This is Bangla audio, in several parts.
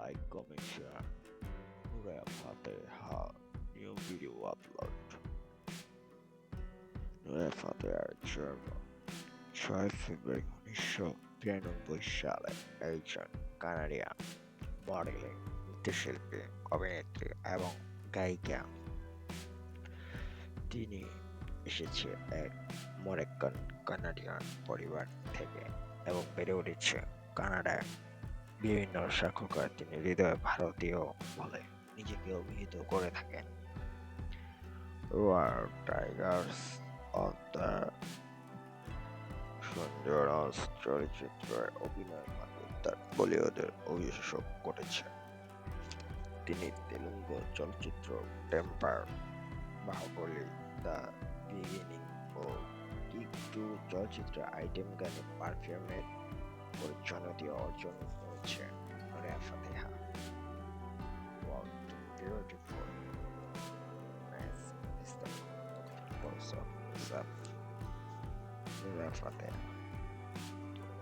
like, comment, share. Nuraya Fatiha, new video upload. Nuraya Fatihaর জন্ম 6 ফেব্রুয়ারি 1992 সালে একজন কানাডিয়ান মডেলিং, নৃত্যশিল্পী, অভিনেত্রী এবং গায়িকা। তিনি এসেছে এক মরক্কান কানাডিয়ান পরিবার থেকে এবং বেড়ে উঠেছে কানাডায়। বিভিন্ন সাক্ষরকার তিনি হৃদয়ে ভারতীয় বলে নিজেকে অভিহিত করে থাকেন। রোয়ার টাইগার্স অফ দ্য সুন্দরস চলচ্চিত্রে অভিনয়ের মাধ্যমে তার বলিউডের অভিষেক ঘটেছে। তিনি তেলুগু চলচ্চিত্র টেম্পার, বাহুবলী, দ্য বিগিনিং ও কিক 2 চলচ্চিত্রে আইটেম গানে পারফর্মের করে জনপ্রিয় অর্জন করেছে নুরায়া ফাতেহা। Wow, beautiful, nice, is the also নুরায়া ফাতেহা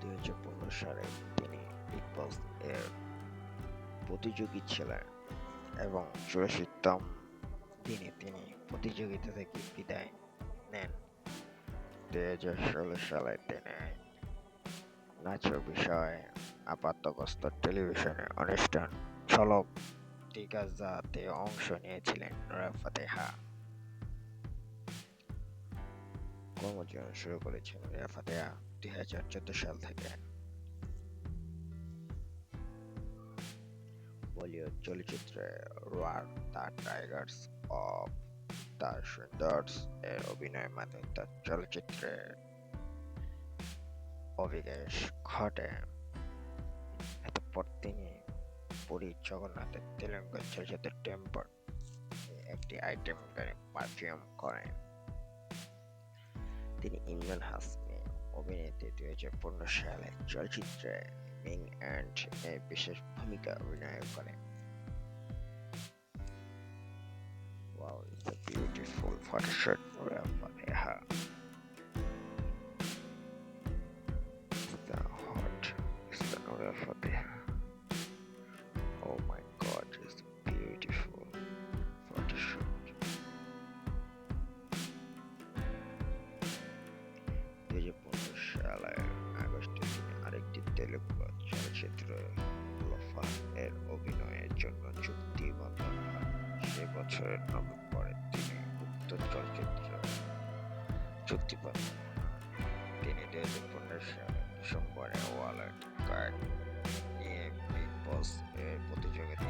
2015 সালে তিনি বিগ বস এর প্রতিযোগী ছিলেন এবং 84তম দিনে তিনি প্রতিযোগিতা থেকে বিদায় নেন। 2016 সালে তিনি নাচের বিষয়ে আপাতগ্রস্ত টেলিভিশনের অনুষ্ঠান ঝলক দিগাজাতে অংশ নিয়েছিলেন নুরায়া ফাতেহা। কর্মজীবন শুরু করেছেন নুরায়া ফাতেহা 2014 সাল থেকে। বলিউড চলচ্চিত্রে রোয়ার দ্য টাইগার্স অফ দ্য সুন্দরস এর অভিনয়ের মাধ্যমে তার চলচ্চিত্রে অভিষেক ঘটে। এরপর তিনি পুরী জগন্নাথের তেলেঙ্গা চলচ্চিত্র টেম্পার একটি আইটেম গানে পারফর্ম করেন। তিনি ইমরান হাসমি অভিনেত্রী 2015 সালে চলচ্চিত্রে মিং অ্যান্ড এ বিশেষ ভূমিকা অভিনয় করেন। Wow, it's a beautiful photoshoot Nuraya Fatiha. The hot is the Nuraya Fatiha. Oh my god, it's a beautiful photoshoot. 2015 সালের আগস্টে তিনি আরেকটি তেলুগু চলচ্চিত্র লোফা এর অভিনয়ের জন্য চুক্তিবদ্ধ হন। সে বছরের নভেম্বরে তিনি উক্ত চলচ্চিত্রে চুক্তিবদ্ধ হন। তিনি 2015 সালের ডিসেম্বরে ওয়াইল্ড কার্ড নিয়ে বিগ বস এর প্রতিযোগিতা